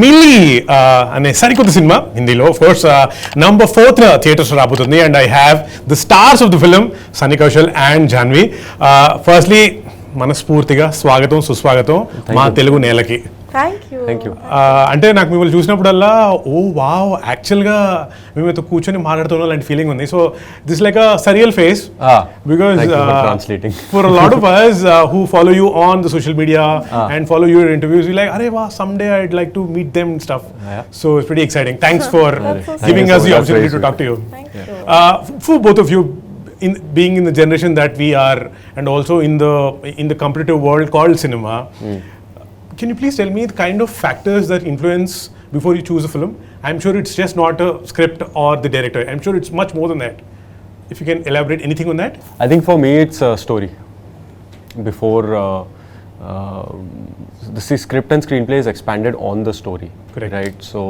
Milli అనే సరికొత్త సినిమా హిందీలో of course number 4th theatres రాబోతుంది and I have the stars of the film Sunny Kaushal and Janhvi. Firstly మనస్ఫూర్తిగా స్వాగతం సుస్వాగతం మా తెలుగు నేలకి. Thank you. అంటే నాకు మిమ్మల్ని చూసినప్పుడల్లా ఓ వావ్ యాక్చువల్గా మేమైతే కూర్చొని మాట్లాడుతున్నాం లాంటి ఫీలింగ్ ఉంది. So this like a surreal face because for a lot of us who follow you on the social media and follow your interviews, we like అరే వా someday I'd like to meet them and stuff. So it's pretty exciting. Thanks for giving us the opportunity to talk to you. For both of you, in being in the generation that we are and also in the competitive world called cinema, can you please tell me the kind of factors that influence before you choose a film? I'm sure it's just not a script or the director. I'm sure it's much more than that. If you can elaborate anything on that? I think for me it's a story. Before the script and screenplay is expanded on the story. Correct. Right? So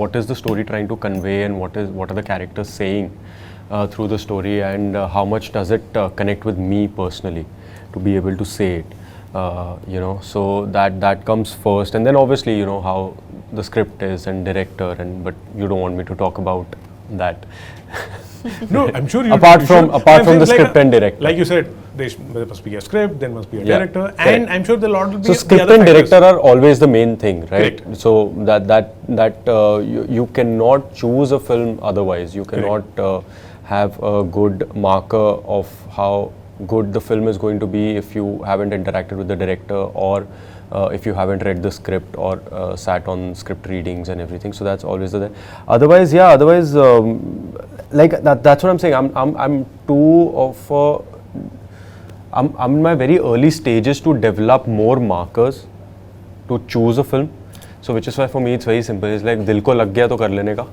what is the story trying to convey and what are the characters saying through the story, and how much does it connect with me personally to be able to say it. So that comes first, and then obviously how the script is and director, but you don't want me to talk about that. No, I'm sure you apart from the script and director, like you said, there must be a script, there must be a director, and I'm sure the lot will be so script and director are always the main thing, right? Correct. So that you cannot choose a film otherwise. You cannot have a good marker of how good the film is going to be if you haven't interacted with the director, or if you haven't read the script or sat on script readings and everything. So that's always there. Otherwise like that's what I'm saying. I'm I'm in my very early stages to develop more markers to choose a film. So which is why for me it's very simple. It's like dil ko lag gaya to kar lene ka.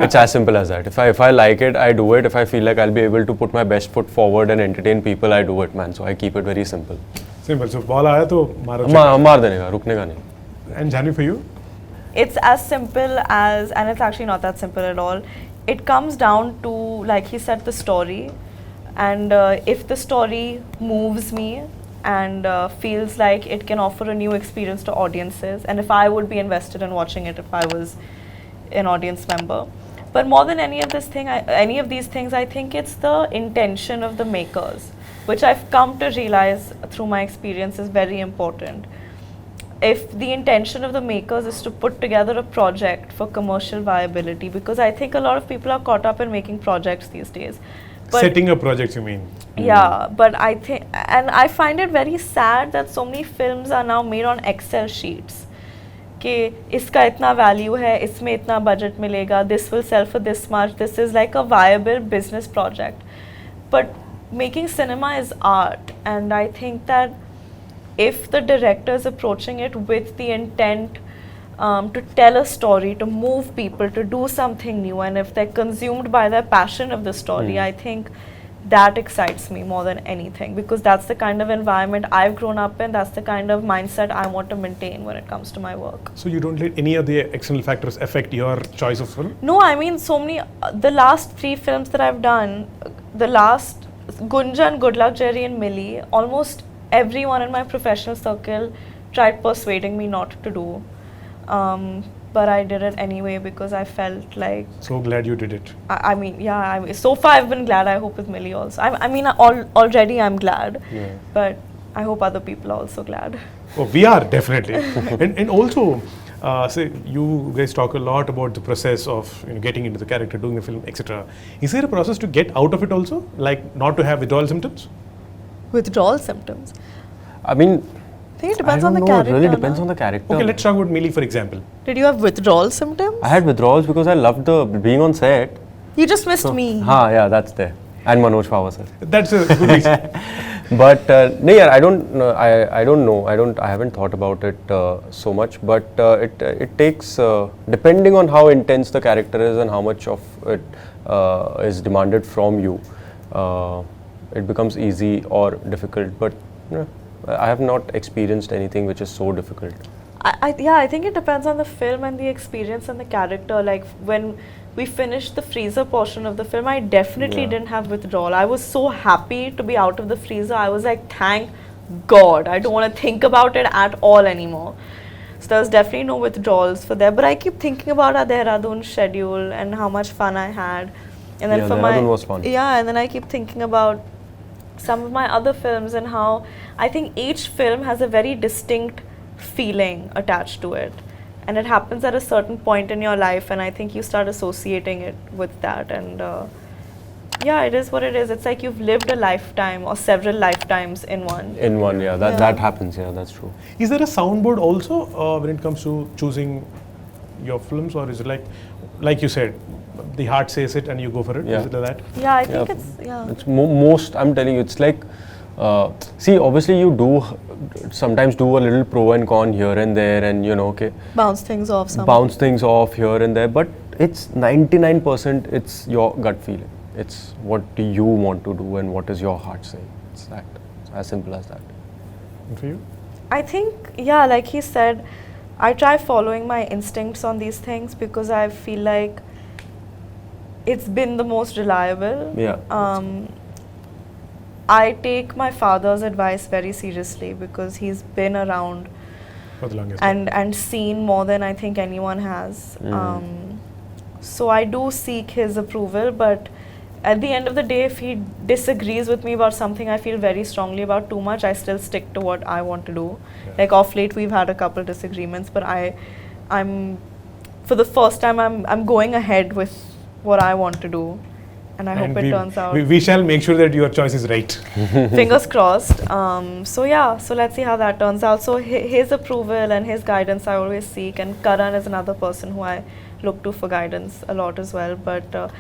It's as simple as that. If I like it, I do it. If I feel like I'll be able to put my best foot forward and entertain people, I do it, man. So I keep it very simple. Simple. So ball aaya to मार देने का, रुकने का नहीं. And Janhvi, for you? It's as simple as, and it's actually not that simple at all. It comes down to, like he said, the story. And if the story moves me and feels like it can offer a new experience to audiences, and if I would be invested in watching it if I was an audience member. But more than any of these things, I think it's the intention of the makers, which I've come to realize through my experience is very important. If the intention of the makers is to put together a project for commercial viability, because I think a lot of people are caught up in making projects these days. But setting up projects, you mean? Yeah, but I think, and I find it very sad that so many films are now made on Excel sheets. कि इसका इतना value है, इसमें इतना budget मिलेगा, this will sell for this much, this is like a viable business project. But making cinema is art, and I think that if the director is approaching it with the intent to tell a story, to move people, to do something new, and if they're consumed by the passion of the story, I think that excites me more than anything, because that's the kind of environment I've grown up in, that's the kind of mindset I want to maintain when it comes to my work. So you don't let any of the external factors affect your choice of film? No, I mean so many, the last 3 films that I've done, the last Gunjan, Good Luck Jerry and Mili, almost everyone in my professional circle tried persuading me not to do. But I did it anyway because I felt like... So glad you did it. I mean, yeah, so far I've been glad. I hope with Mili also. I mean, already I'm glad. Yeah. But I hope other people are also glad. Oh, we are, definitely. and also, say, you guys talk a lot about the process of getting into the character, doing the film, etc. Is there a process to get out of it also? Like not to have withdrawal symptoms? Withdrawal symptoms? I mean... I think it depends on the character. It really depends on the character. Okay, let's talk about Mili, for example. Did you have withdrawal symptoms? I had withdrawals because I loved being on set. You just missed me. Yeah, that's there. And Manoj Pawar sir. That's a good reason. But no, yeah, I don't know. I haven't thought about it so much. But it takes depending on how intense the character is and how much of it is demanded from you. It becomes easy or difficult. But I have not experienced anything which is so difficult. I think it depends on the film and the experience and the character. Like when we finished the freezer portion of the film, I definitely didn't have withdrawal. I was so happy to be out of the freezer. I was like, thank God. I don't want to think about it at all anymore. So there was definitely no withdrawals for there. But I keep thinking about our Dehradun schedule and how much fun I had. And then Yeah, for Dehradun was fun. Yeah, and then I keep thinking about some of my other films and how I think each film has a very distinct feeling attached to it. And it happens at a certain point in your life, and I think you start associating it with that. And yeah, it is what it is. It's like you've lived a lifetime or several lifetimes in one. In one, yeah, that happens. Yeah, that's true. Is there a soundboard also when it comes to choosing your films, or is it like you said, the heart says it and you go for it? Yeah. Is it like that? Yeah, I think It's most. I'm telling you, it's like. See, obviously, you do sometimes do a little pro and con here and there, and okay, bounce things off here and there. But it's 99%. It's your gut feeling. It's what do you want to do and what is your heart saying. It's that. It's as simple as that. And for you? I think, yeah, like he said, I try following my instincts on these things because I feel like it's been the most reliable. Yeah. I take my father's advice very seriously because he's been around For the longest and seen more than I think anyone has. So I do seek his approval, but at the end of the day, if he disagrees with me about something I feel very strongly about too much, I still stick to what I want to do. Yeah. Like off late, we've had a couple disagreements, but I'm for the first time, I'm going ahead with what I want to do. And I hope it turns out. We shall make sure that your choice is right. Fingers crossed. So yeah, so let's see how that turns out. So his approval and his guidance I always seek, and Karan is another person who I look to for guidance a lot as well. But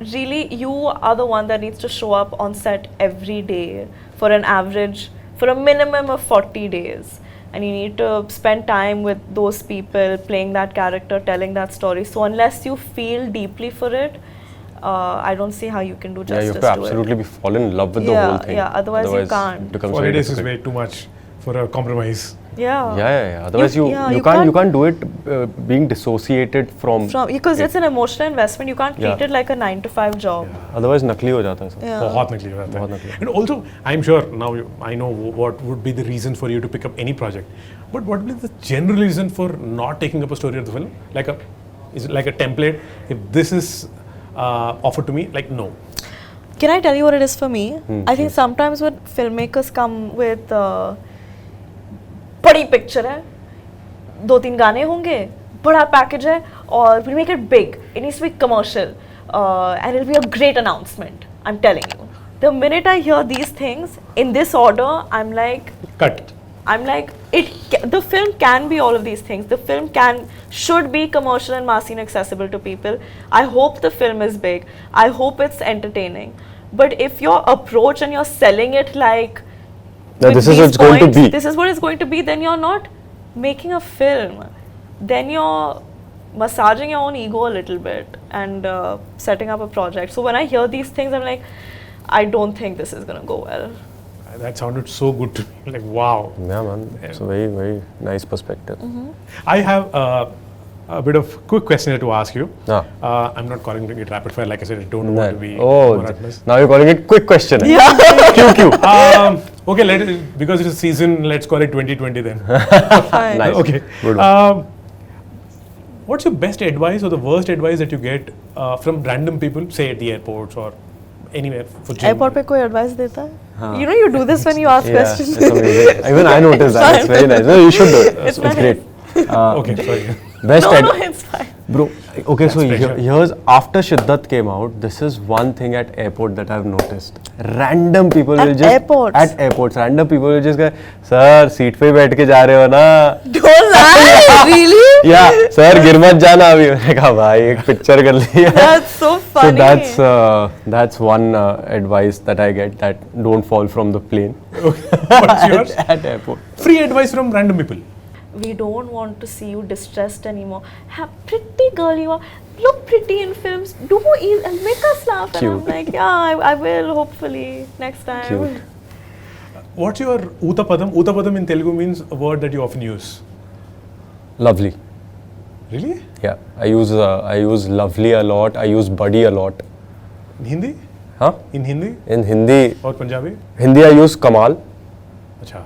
really, you are the one that needs to show up on set every day for a minimum of 40 days. And you need to spend time with those people, playing that character, telling that story. So unless you feel deeply for it, I don't see how you can do justice to it. You have to absolutely fall in love with the whole thing. Yeah, otherwise you can't. 40 days is way too much for a compromise. Yeah. Otherwise you can't do it being dissociated from because it's an emotional investment. You can't treat it like a 9-to-5 job. Otherwise nakli ho jata hai sab. बहुत नकली हो जाता है. And also, I'm sure now I know what would be the reason for you to pick up any project. But what would be the general reason for not taking up a story of the film? Is it like a template? If this is offered to me, like no. Can I tell you what it is for me? I think sometimes when filmmakers come with बड़ी picture है, 2-3 गाने होंगे, बड़ा package है, और we'll make it big. It needs to be commercial, and it'll be a great announcement. I'm telling you. The minute I hear these things in this order, I'm like, Cut. I'm like, the film can be all of these things. The film should be commercial and massy and accessible to people. I hope the film is big. I hope it's entertaining. But if your approach and you're selling it like, this is what it's going to be. This is what it's going to be, then you're not making a film. Then you're massaging your own ego a little bit and setting up a project. So when I hear these things, I'm like, I don't think this is going to go well. That sounded so good to me. Like, wow. Yeah, man. It's a very, very nice perspective. I have a bit of quick question to ask you. I'm not calling it rapid fire. Like I said, I don't want to be monotonous. Now you're calling it quick question. Yeah. Okay, because it's a season, let's call it 2020 then. Fine. Nice. Okay. Good What's your best advice or the worst advice that you get from random people, say at the airports or anywhere for gym? Airport पे कोई advice देता है? You know you do this when you ask questions. It's amazing. Even I noticed that. It's very nice. No, you should do it. It's great. Okay, sorry. No, it's fine. Bro, okay, so here's after Shiddat came out, this is one thing at airport that I've noticed. Random people will just at airports, random people will just go, sir, seat पे बैठ के जा रहे हो ना? Don't lie, really? Yeah, sir, गिर मत जाना अभी. मैंने कहा भाई एक पिक्चर कर लिया. That's so funny. So that's one advice that I get, that don't fall from the plane. What's yours? At airport. Free advice from random people. We don't want to see you distressed anymore. Pretty girl you are. Look pretty in films. Do and make us laugh. Cute. And I'm like, yeah, I will hopefully next time. Cute. What's your Utapadam? Utapadam in Telugu means a word that you often use. Lovely. Really? Yeah, I use lovely a lot. I use buddy a lot. In Hindi? Huh? In Hindi? In Hindi. Or Punjabi? Hindi I use Kamal. Acha.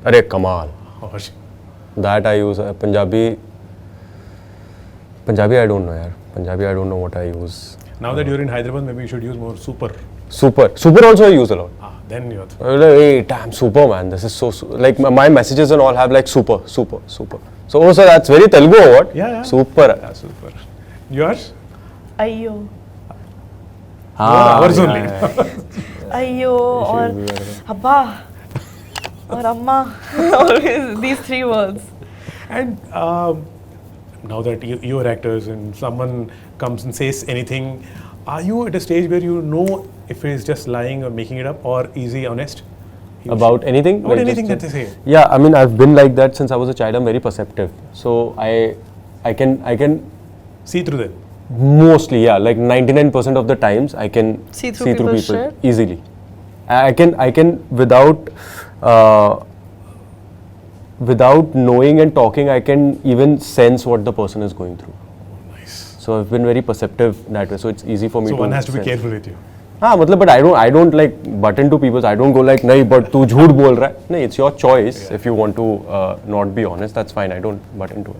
Arey Kamal. Oh, That I use. Punjabi, I don't know, yaar. Punjabi, I don't know what I use. Now that you're in Hyderabad, maybe you should use more super. Super also I use a lot. Then you're. Hey, damn, super, man. This is so like my messages and all have like super. So that's very Telugu or what? Yeah. Super. Yeah, super. Yours? Ayyo. Ours only. Ayyo or Abba or Amma. Always these three words. And now that you're actors and someone comes and says anything, are you at a stage where you know if it is just lying or making it up, or is he honest? About anything? About Like anything just- that they say. Yeah, I mean, I've been like that since I was a child. I'm very perceptive. So I can See through them. mostly, yeah, like 99% of the times I can See through people's shit? easily. I can without knowing and talking, I can even sense what the person is going through. Nice. So I've been very perceptive that way. So it's easy for me So to one has to be sense. careful with you. but I don't like butt into people. I don't go like, nahi, but tu jhoot bol raha hai. No, it's your choice. If you want to not be honest, that's fine. I don't butt into it.